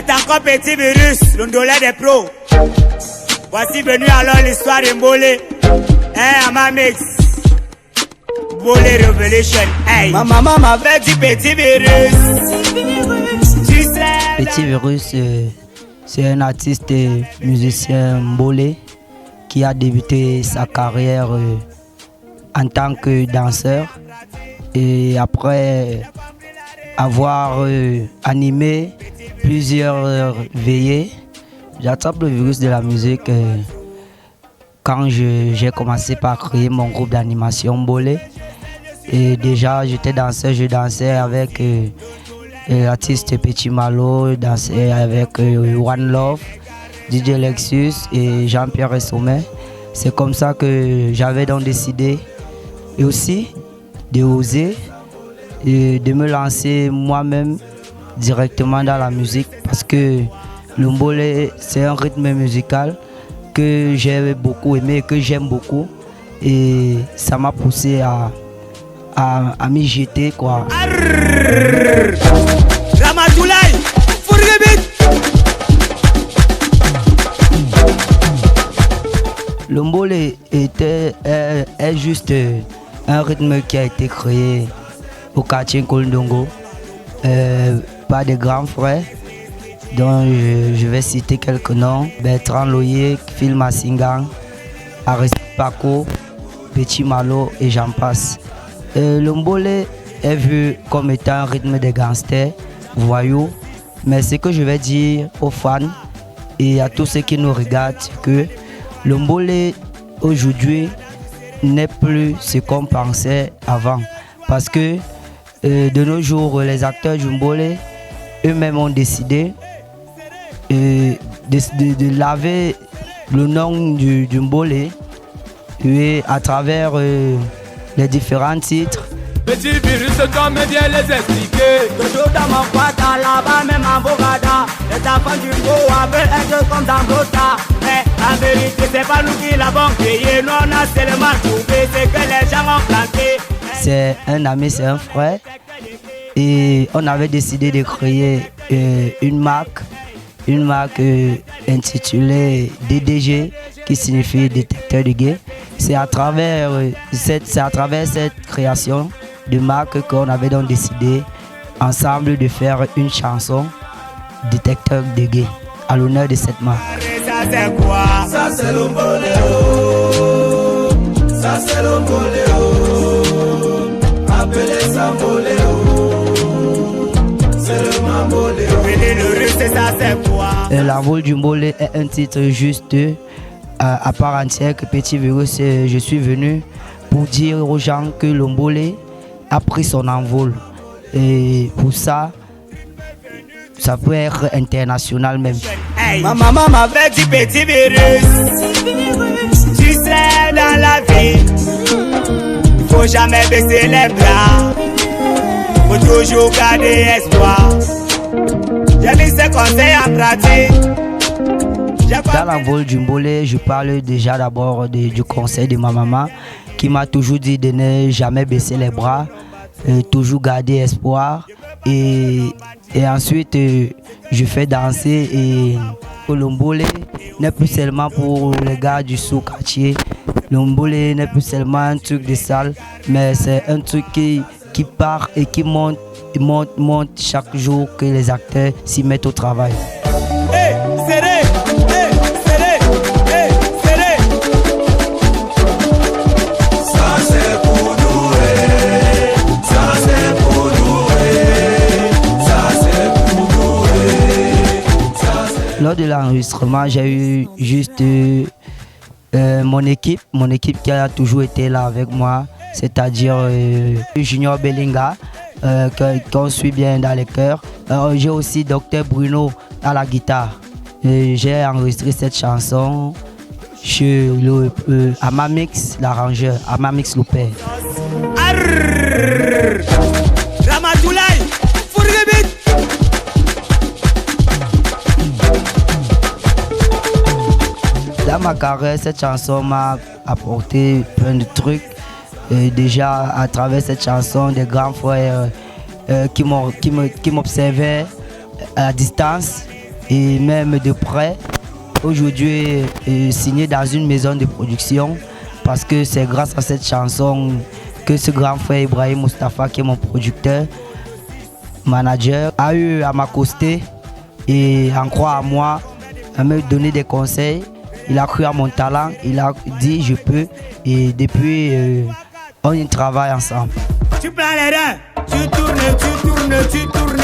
êtes encore petit virus, l'ondolé des pros. Voici venu alors l'histoire de Mbolé. Hein, Amamix. Mbolé Revelation. Hey. Ma maman m'avait dit petit virus. Petit virus, c'est un artiste musicien Mbolé qui a débuté sa carrière en tant que danseur. Et après avoir animé plusieurs veillées, j'attrape le virus de la musique quand j'ai commencé par créer mon groupe d'animation Mbolé. Et déjà j'étais danseur, je dansais avec l'artiste Petit Malo, je dansais avec One Love, DJ Lexus et Jean-Pierre Sommet. C'est comme ça que j'avais donc décidé et aussi de oser et de me lancer moi-même directement dans la musique parce que le Mbolé c'est un rythme musical que j'ai beaucoup aimé et que j'aime beaucoup et ça m'a poussé à m'y jeter quoi. Le Mbolé est juste un rythme qui a été créé au quartier Kolndongo par des grands frères dont je vais citer quelques noms: Bertrand Loyer, Phil Massingang, Aristide Paco, Petit Malo et j'en passe. Le Mbolé est vu comme étant un rythme des gangsters, voyous, mais ce que je vais dire aux fans et à tous ceux qui nous regardent, c'est que le Mbolé aujourd'hui n'est plus ce qu'on pensait avant. Parce que de nos jours, les acteurs du Mbolé eux-mêmes ont décidé de laver le nom du Mbolé et à travers les différents titres. Petit virus, toi me viens les expliquer. Toujours dans mon quota, là-bas même en Bogada. Les enfants du beau veulent être comme dans Bota. Mais en vérité, c'est pas nous qui l'avons créé. Nous on a seulement trouvé ce que les gens ont planté. C'est un ami, c'est un frère. Et on avait décidé de créer une marque intitulée DDG, qui signifie détecteur de gay. C'est à travers cette création de marque qu'on avait donc décidé ensemble de faire une chanson détecteur de gay à l'honneur de cette marque. Ça c'est quoi? Ça c'est le Mbolé. Ça c'est le Mbolé. Appelez ça Mbolé. C'est le Mbolé. Le russe, ça c'est quoi? L'envol du Mbolé est un titre juste à part entière que Petit Virus, je suis venu pour dire aux gens que le Mbolé a pris son envol. Et pour ça, ça peut être international même. Hey. Ma maman m'avait dit petit virus, tu sais dans la vie, il faut jamais baisser les bras, faut toujours garder espoir. J'ai mis ces conseils en pratique. Dans l'envol du Mbolé, je parle déjà d'abord du conseil de ma maman qui m'a toujours dit de ne jamais baisser les bras, toujours garder espoir. Et ensuite, je fais danser et le Mbolé n'est plus seulement pour les gars du sous-quartier. Le Mbolé n'est plus seulement un truc de salle, mais c'est un truc qui part et qui monte chaque jour que les acteurs s'y mettent au travail. Hey, serré, hey, serré, hey, serré. Ça c'est pour nous, ça c'est pour nous, ça c'est pour nous. Lors de l'enregistrement, j'ai eu juste mon équipe qui a toujours été là avec moi, c'est-à-dire Junior Bellinga, qu'on suit bien dans les chœurs. J'ai aussi Dr Bruno à la guitare. J'ai enregistré cette chanson chez Amamix, l'arrangeur, Amamix le père. Dans ma carrière, cette chanson m'a apporté plein de trucs. Déjà à travers cette chanson, des grands frères qui m'observaient à distance et même de près. Aujourd'hui, signé dans une maison de production parce que c'est grâce à cette chanson que ce grand frère Ibrahim Mustapha, qui est mon producteur, manager, a eu à m'accoster et en croire à moi, à me donner des conseils. Il a cru à mon talent, il a dit je peux et depuis on y travaille ensemble. Tu prends les reins, tu tournes, tu tournes, tu tournes.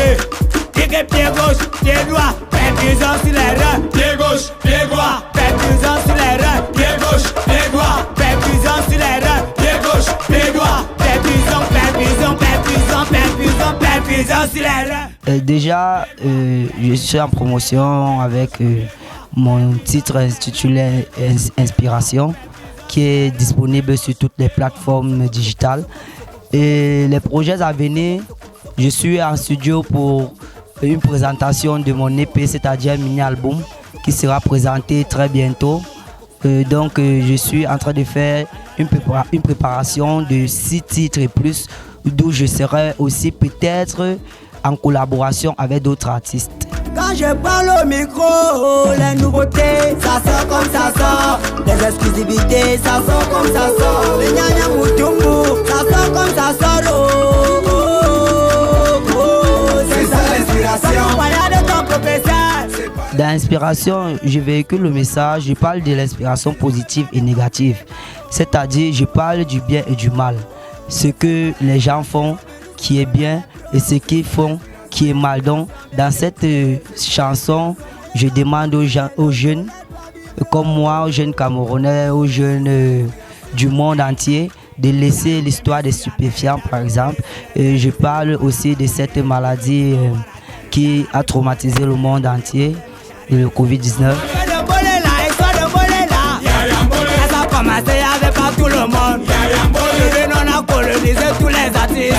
Pied gauche, pied droit, percussion sur les reins. Pied gauche, pied droit, percussion sur les reins. Pied gauche, pied droit, percussion sur les reins. Pied gauche, pied droit, percussion, percussion, percussion, percussion, percussion sur les reins. Déjà, je suis en promotion avec mon titre intitulé Inspiration, qui est disponible sur toutes les plateformes digitales. Et les projets à venir, je suis en studio pour une présentation de mon EP, c'est-à-dire un mini-album qui sera présenté très bientôt. Donc je suis en train de faire une préparation de 6 titres et plus, d'où je serai aussi peut-être en collaboration avec d'autres artistes. Quand je parle au micro, les nouveautés, ça sort comme ça sort. Les exclusivités, ça sort comme ça sort. Les gnagnas moutoumou, ça sort comme ça sort. Oh, oh, oh, oh. C'est ça l'inspiration. De ton professeur. Dans l'inspiration, je véhicule le message, je parle de l'inspiration positive et négative. C'est-à-dire, je parle du bien et du mal. Ce que les gens font qui est bien et ce qu'ils font qui est mal. Donc, dans cette chanson, je demande aux jeunes, comme moi, aux jeunes Camerounais, aux jeunes du monde entier, de laisser l'histoire des stupéfiants, par exemple. Et je parle aussi de cette maladie qui a traumatisé le monde entier, le Covid-19. Tout le monde, on a colonisé tous les artistes.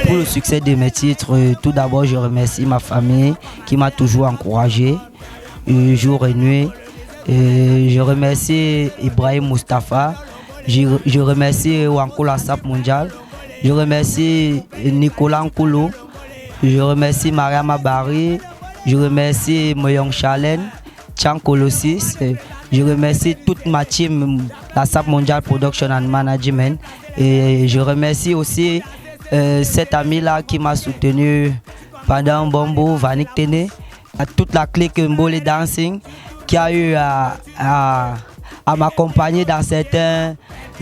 Pour le succès de mes titres, tout d'abord je remercie ma famille qui m'a toujours encouragé jour et nuit. Je remercie Ibrahim Mustapha, je remercie Wankula Sap Mondial, je remercie Nicolas Nkolo, je remercie Mariama Barry, je remercie Moyong Chalen, Chan Colossus. Je remercie toute ma team, la SAP Mondial Production and Management. Et je remercie aussi cet ami-là qui m'a soutenu pendant Bombo, Vanik Tene, à toute la clique Mbole Dancing qui a eu à m'accompagner dans certains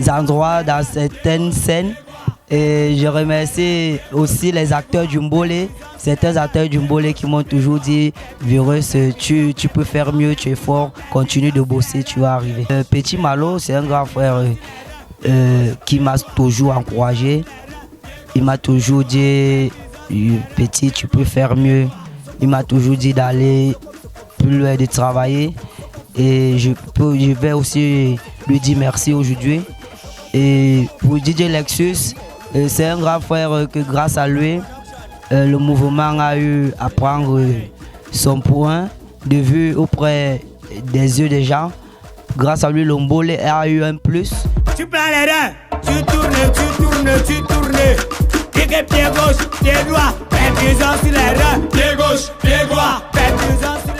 endroits, dans certaines scènes. Et je remercie aussi les acteurs du Mbole, certains acteurs du Mbole qui m'ont toujours dit Virus, tu peux faire mieux, tu es fort, continue de bosser, tu vas arriver. Petit Malo, c'est un grand frère qui m'a toujours encouragé. Il m'a toujours dit Petit, tu peux faire mieux. Il m'a toujours dit d'aller plus loin, de travailler. Et je vais aussi lui dire merci aujourd'hui. Et pour DJ Lexus, c'est un grand frère que grâce à lui, le mouvement a eu à prendre son point de vue auprès des yeux des gens. Grâce à lui, le Mbole a eu un plus. Tu prends les reins, tu tournes, tu tournes, tu tournes. Pied gauche, pied droit, percussion sur les reins. Pied gauche, pied droit, percussion sur les reins.